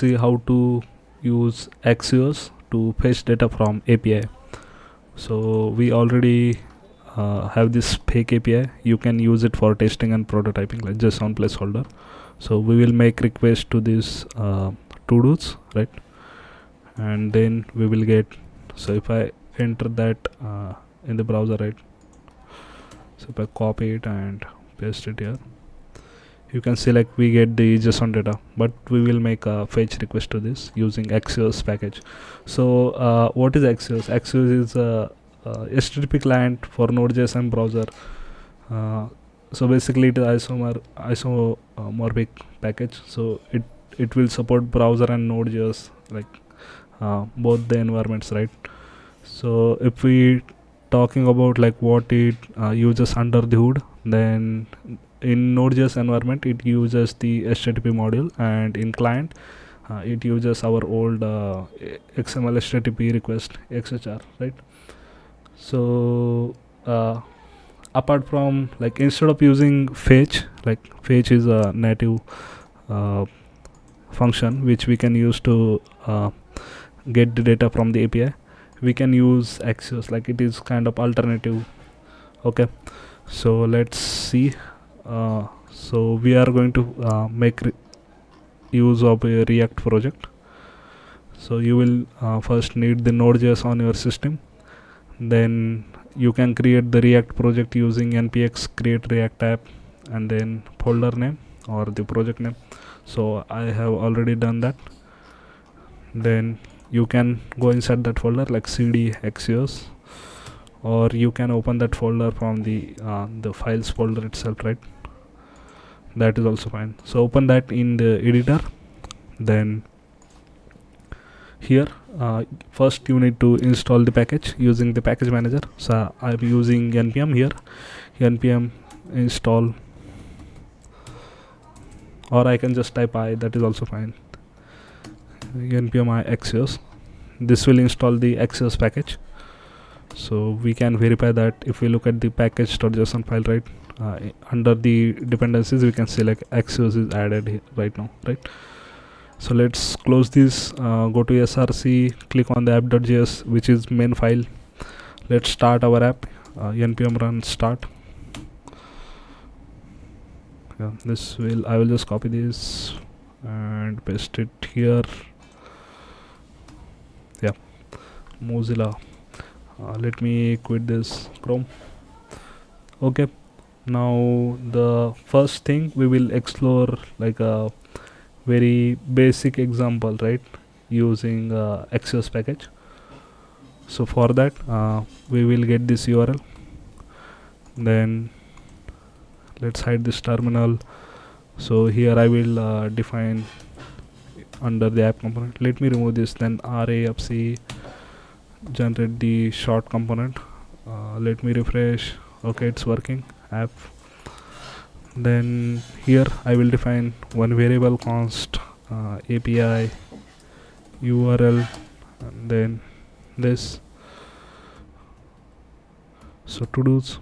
see how to use axios to fetch data from API. So we already have this fake API. You can use it for testing and prototyping, like just on placeholder. So we will make request to this to-dos, right? And then we will get, so if I enter that in the browser, right? So if I copy it and paste it here, you can see like we get the JSON data, but we will make a fetch request to this using axios package. So what is axios? Axios is a HTTP client for Node.js and browser. So basically it is isomorphic package. So it will support browser and Node.js, like both the environments, right? So if we talking about like what it uses under the hood, then in Node.js environment it uses the HTTP module, and in client it uses our old XML HTTP request XHR, right? So apart from, like, instead of using fetch, like fetch is a native function which we can use to get the data from the API, we can use axios, like it is kind of alternative. Okay, so let's see. So we are going to make use of a React project. So you will first need the Node.js on your system. Then you can create the React project using npx create react app and then folder name or the project name. So I have already done that. Then you can go inside that folder like cd axios, or you can open that folder from the files folder itself, right? That is also fine. So open that in the editor. Then here first you need to install the package using the package manager. So I'm using npm here, npm install, or I can just type I, that is also fine. npm I axios. This will install the axios package. So we can verify that if we look at the package.json file, right, under the dependencies we can see like axios is added here right now, right? So let's close this, go to src, click on the app.js, which is main file. Let's start our app. Npm run start. Yeah, I will just copy this and paste it here. Yeah, Mozilla. Let me quit this Chrome. Okay, now the first thing we will explore like a very basic example, right, using axios package. So for that we will get this URL. Then let's hide this terminal. So here I will define under the app component. Let me remove this. Then rafc generate the short component. Let me refresh. Okay, it's working. App. Then here I will define one variable const API URL, and then this. So to do's,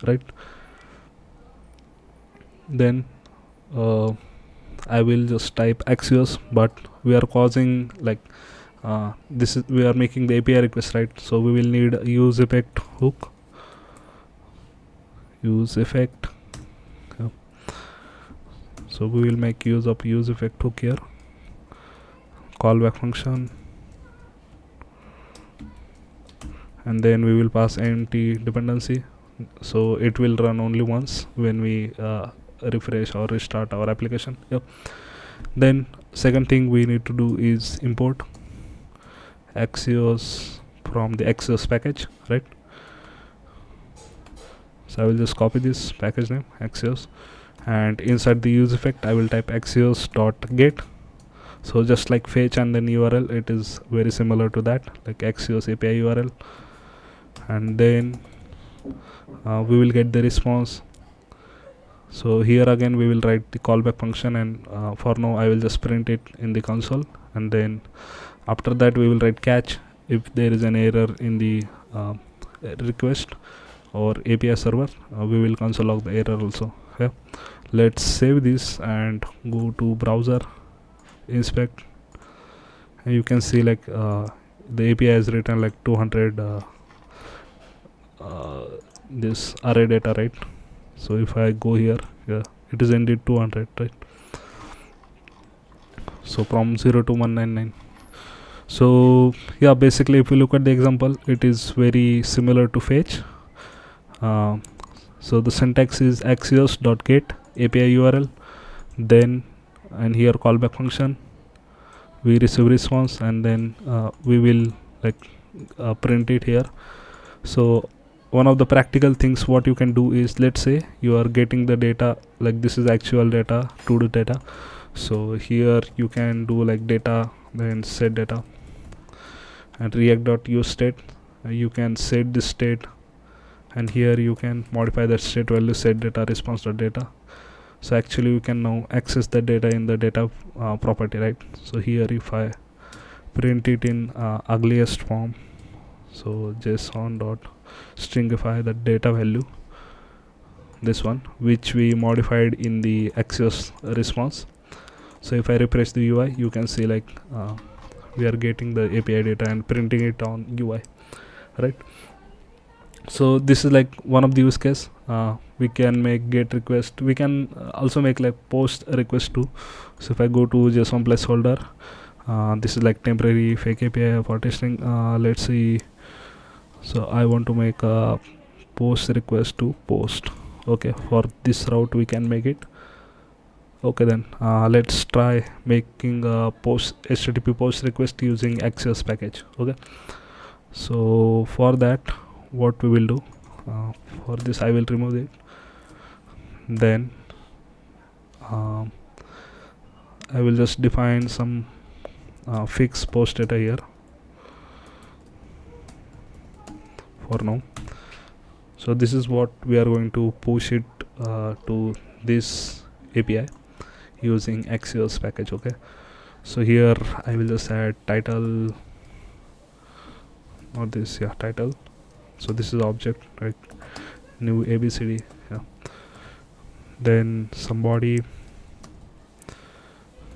right? Then I will just type axios, but we are causing like we are making the API request, right? So we will need a use effect hook. Use effect. Yeah. So we will make use of use effect hook here. Callback function, and then we will pass empty dependency. So it will run only once when we refresh or restart our application. Yep. Then second thing we need to do is import axios from the axios package, right? So I will just copy this package name axios, and inside the use effect I will type axios.get. So just like fetch and then URL, it is very similar to that, like axios API URL. And then we will get the response. So here again we will write the callback function, and for now I will just print it in the console. And then after that we will write catch if there is an error in the request or API server. We will console log the error also. Yeah. Let's save this and go to browser, inspect. and you can see like the API has written like 200 this array data, right? So if I go here, yeah, it is indeed 200, right? So from 0 to 199. So yeah, basically if you look at the example, it is very similar to fetch. So the syntax is axios.get API URL, then and here callback function, we receive response, and then we will like print it here. So one of the practical things what you can do is, let's say you are getting the data, like this is actual data to the data. So here you can do like data, then set data, and react.use state, you can set this state, and here you can modify that state value, set data response.data. So actually you can now access the data in the data property, right? So here if I print it in ugliest form, so json dot stringify the data value, this one which we modified in the axios response. So if I refresh the UI, you can see like we are getting the API data and printing it on UI, right? So this is like one of the use case. We can make get request, we can also make like post request too. So if I go to JSON placeholder, this is like temporary fake API for testing. Let's see, so I want to make a post request to post. Okay, for this route we can make it. Okay, then let's try making a post HTTP post request using axios package. Okay, so for that what we will do, for this I will remove it, then I will just define some fixed post data here for now. So this is what we are going to push it to this API using axios package. Okay, so here I will just add title, not this, yeah, title. So this is object, right? New ABCD, yeah. Then some body,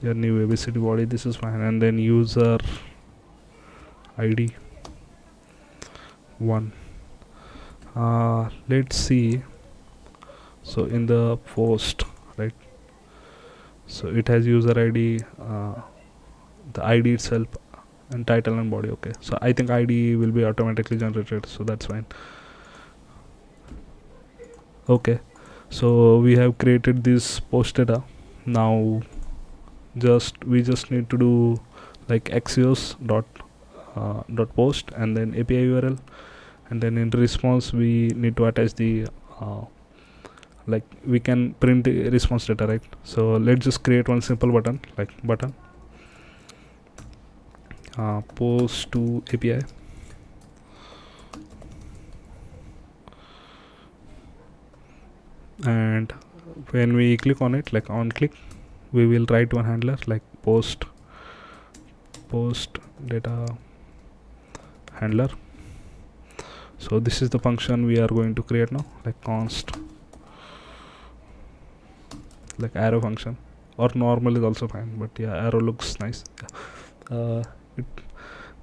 yeah, new ABCD body, this is fine. And then user ID 1. Let's see, so in the post, right, so it has user ID, the ID itself, and title and body. Okay, so I think ID will be automatically generated, so that's fine. Okay, so we have created this post data. Now we just need to do like axios dot post, and then API URL, and then in response we need to attach the like we can print the response data, right? So let's just create one simple button, like button post to API, and when we click on it, like on click, we will write one handler like post data handler. So this is the function we are going to create now, like const, like arrow function, or normal is also fine, but yeah, arrow looks nice.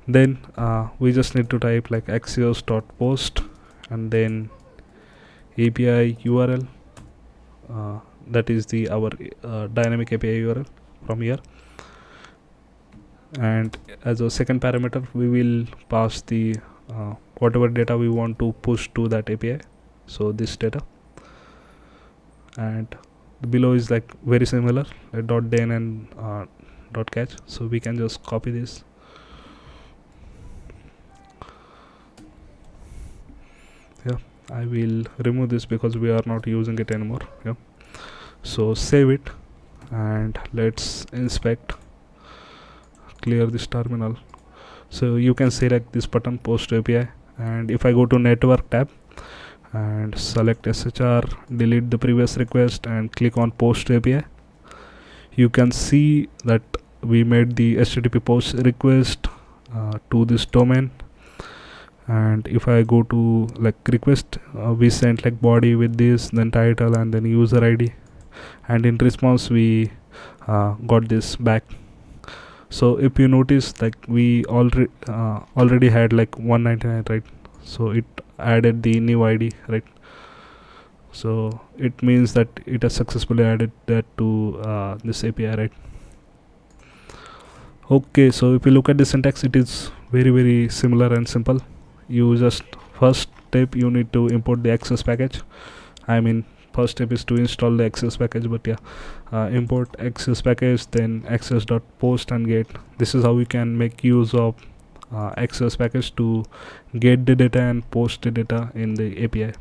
Then we just need to type like axios dot post, and then API URL, that is the our dynamic API URL from here, and as a second parameter we will pass the whatever data we want to push to that API, so this data. And below is like very similar, like dot den and dot catch, so we can just copy this. Yeah, I will remove this because we are not using it anymore. Yeah, so save it, and let's inspect, clear this terminal. So you can see like this button post API, and if I go to network tab and select SHR, delete the previous request and click on post API, you can see that we made the HTTP post request to this domain. And if I go to like request, we sent like body with this, then title, and then user ID, and in response we got this back. So if you notice, like we already had like 199, right? So it added the new ID, right? So it means that it has successfully added that to this API, right? Okay, so if you look at the syntax, it is very similar and simple. You just, first step, you need to import the axios package. I mean, first step is to install the axios package, but yeah, import axios package, then axios.post and get. This is how we can make use of axios package to get the data and post the data in the API.